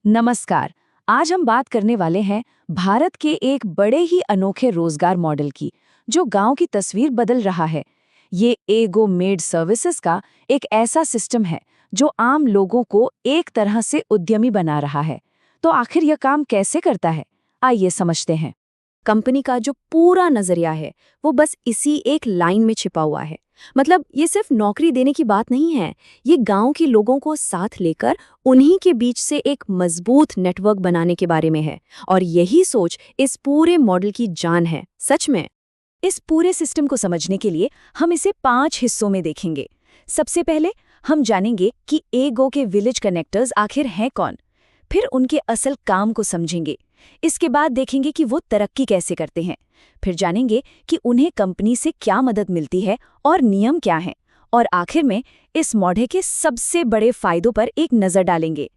नमस्कार। आज हम बात करने वाले हैं भारत के एक बड़े ही अनोखे रोजगार मॉडल की, जो गांव की तस्वीर बदल रहा है। ये एगो मेड सर्विसेज का एक ऐसा सिस्टम है जो आम लोगों को एक तरह से उद्यमी बना रहा है। तो आखिर यह काम कैसे करता है, आइए समझते हैं। कंपनी का जो पूरा नजरिया है वो बस इसी एक लाइन में छिपा हुआ है। मतलब ये सिर्फ नौकरी देने की बात नहीं है, ये गांव के लोगों को साथ लेकर उन्हीं के बीच से एक मजबूत नेटवर्क बनाने के बारे में है। और यही सोच इस पूरे मॉडल की जान है। सच में इस पूरे सिस्टम को समझने के लिए हम इसे 5 हिस्सों में देखेंगे। सबसे पहले हम जानेंगे कि एगो के विलेज कनेक्टर्स आखिर हैं कौन। फिर उनके असल काम को समझेंगे। इसके बाद देखेंगे कि वो तरक्की कैसे करते हैं। फिर जानेंगे कि उन्हें कंपनी से क्या मदद मिलती है और नियम क्या हैं। और आखिर में इस मॉडल के सबसे बड़े फायदों पर एक नज़र डालेंगे।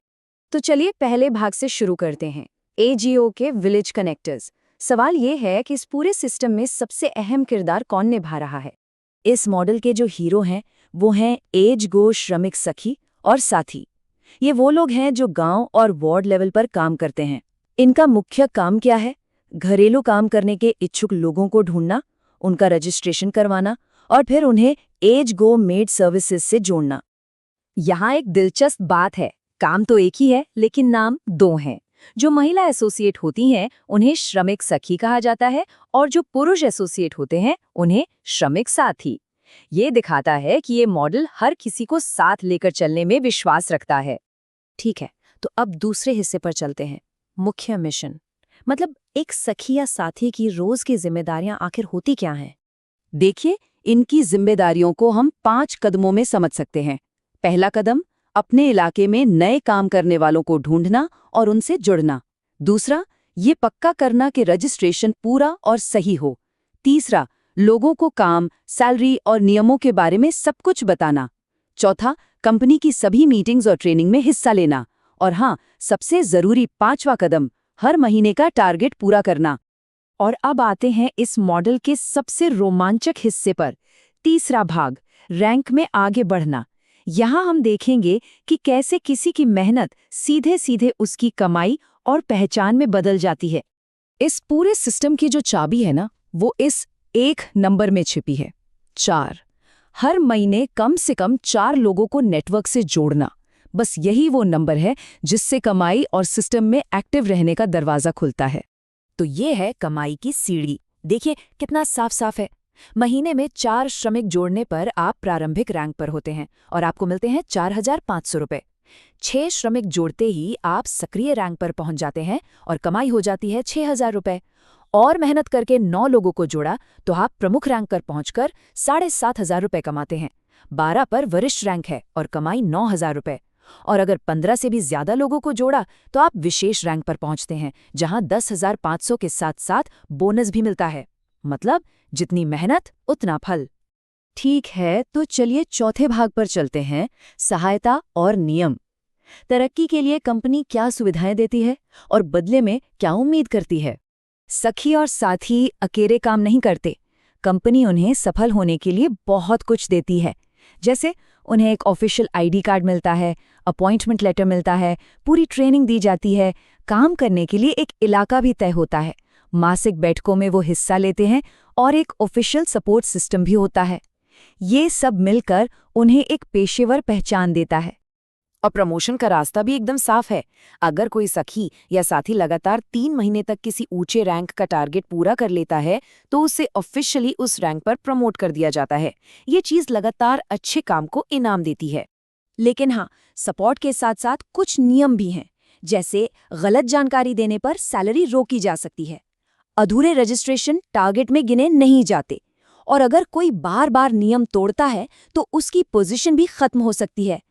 तो चलिए पहले भाग से शुरू करते हैं, एजीओ के विलेज कनेक्टर्स। सवाल ये है कि इस पूरे सिस्टम में सबसे अहम किरदार कौन निभा रहा है। इस मॉडल के जो हीरो हैं वो हैं एज गो श्रमिक सखी और साथी। ये वो लोग हैं जो गांव और वार्ड लेवल पर काम करते हैं। इनका मुख्य काम क्या है? घरेलू काम करने के इच्छुक लोगों को ढूंढना, उनका रजिस्ट्रेशन करवाना और फिर उन्हें एज गो मेड सर्विसेज से जोड़ना। यहाँ एक दिलचस्प बात है, काम तो एक ही है लेकिन नाम दो हैं। जो महिला एसोसिएट होती हैं उन्हें श्रमिक सखी कहा जाता है और जो पुरुष एसोसिएट होते हैं उन्हें श्रमिक साथी। ये दिखाता है कि ये मॉडल हर किसी को साथ लेकर चलने में विश्वास रखता है। ठीक है, तो अब दूसरे हिस्से पर चलते हैं। मुख्य मिशन, मतलब एक सखी या साथी की रोज की जिम्मेदारियां आखिर होती क्या हैं? देखिए, इनकी जिम्मेदारियों को हम 5 कदमों में समझ सकते हैं। पहला कदम, अपने इलाके में नए काम करने वालों को ढूंढना और उनसे जुड़ना। दूसरा, ये पक्का करना कि रजिस्ट्रेशन पूरा और सही हो। तीसरा, लोगों को काम, सैलरी और नियमों के बारे में सब कुछ बताना। चौथा, कंपनी की सभी मीटिंग्स और ट्रेनिंग में हिस्सा लेना। और हाँ, सबसे जरूरी 5वां कदम, हर महीने का टारगेट पूरा करना। और अब आते हैं इस मॉडल के सबसे रोमांचक हिस्से पर, तीसरा भाग, रैंक में आगे बढ़ना। यहाँ हम देखेंगे कि कैसे किसी की मेहनत सीधे सीधे उसकी कमाई और पहचान में बदल जाती है। इस पूरे सिस्टम की जो चाबी है ना, वो इस एक नंबर में छिपी है, 4। हर महीने कम से कम 4 लोगों को नेटवर्क से जोड़ना। बस यही वो नंबर है जिससे कमाई और सिस्टम में एक्टिव रहने का दरवाजा खुलता है। तो ये है कमाई की सीढ़ी। देखिए कितना साफ साफ है। महीने में 4 श्रमिक जोड़ने पर आप प्रारंभिक रैंक पर होते हैं और आपको मिलते हैं 4,500 रुपये। 6 श्रमिक जोड़ते ही आप सक्रिय रैंक पर पहुंच जाते हैं और कमाई हो जाती है 6,000 रुपये। और मेहनत करके 9 लोगों को जोड़ा तो आप प्रमुख रैंक पर पहुंचकर 7,500 रुपये कमाते हैं। 12 पर वरिष्ठ रैंक है और कमाई 9,000 रुपये। और अगर 15 से भी ज्यादा लोगों को जोड़ा तो आप विशेष रैंक पर पहुंचते हैं, जहां 10,500 के साथ साथ बोनस भी मिलता है। मतलब जितनी मेहनत उतना फल। ठीक है, तो चलिए चौथे भाग पर चलते हैं, सहायता और नियम। तरक्की के लिए कंपनी क्या सुविधाएं देती है और बदले में क्या उम्मीद करती है? सखी और साथी अकेले काम नहीं करते। कंपनी उन्हें सफल होने के लिए बहुत कुछ देती है। जैसे उन्हें एक ऑफिशियल आईडी कार्ड मिलता है, अपॉइंटमेंट लेटर मिलता है, पूरी ट्रेनिंग दी जाती है, काम करने के लिए एक इलाका भी तय होता है, मासिक बैठकों में वो हिस्सा लेते हैं और एक ऑफिशियल सपोर्ट सिस्टम भी होता है। ये सब मिलकर उन्हें एक पेशेवर पहचान देता है। और प्रमोशन का रास्ता भी एकदम साफ है। अगर कोई सखी या साथी लगातार 3 महीने तक किसी ऊंचे रैंक का टारगेट पूरा कर लेता है तो उसे ऑफिशियली उस रैंक पर प्रमोट कर दिया जाता है। ये चीज लगातार अच्छे काम को इनाम देती है। लेकिन हाँ, सपोर्ट के साथ साथ कुछ नियम भी हैं। जैसे गलत जानकारी देने पर सैलरी रोकी जा सकती है, अधूरे रजिस्ट्रेशन टारगेट में गिने नहीं जाते, और अगर कोई बार बार नियम तोड़ता है तो उसकी पोजीशन भी खत्म हो सकती है।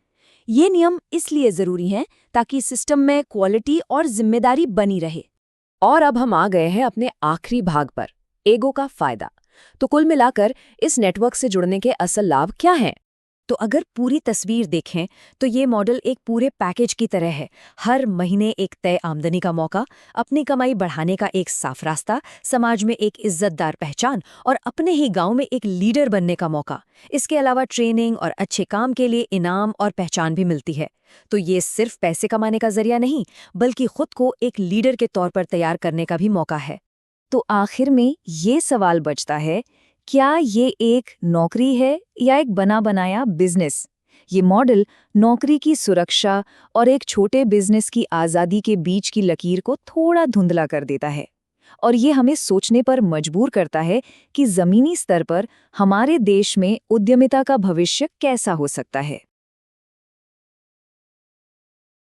ये नियम इसलिए जरूरी हैं ताकि सिस्टम में क्वालिटी और जिम्मेदारी बनी रहे। और अब हम आ गए हैं अपने आखिरी भाग पर, एगो का फायदा। तो कुल मिलाकर इस नेटवर्क से जुड़ने के असल लाभ क्या हैं? तो अगर पूरी तस्वीर देखें तो ये मॉडल एक पूरे पैकेज की तरह है। हर महीने एक तय आमदनी का मौका, अपनी कमाई बढ़ाने का एक साफ रास्ता, समाज में एक इज्जतदार पहचान और अपने ही गांव में एक लीडर बनने का मौका। इसके अलावा ट्रेनिंग और अच्छे काम के लिए इनाम और पहचान भी मिलती है। तो ये सिर्फ पैसे कमाने का जरिया नहीं, बल्कि खुद को एक लीडर के तौर पर तैयार करने का भी मौका है। तो आखिर में ये सवाल बचता है, क्या ये एक नौकरी है या एक बना बनाया बिजनेस? ये मॉडल नौकरी की सुरक्षा और एक छोटे बिजनेस की आज़ादी के बीच की लकीर को थोड़ा धुंधला कर देता है। और ये हमें सोचने पर मजबूर करता है कि ज़मीनी स्तर पर हमारे देश में उद्यमिता का भविष्य कैसा हो सकता है।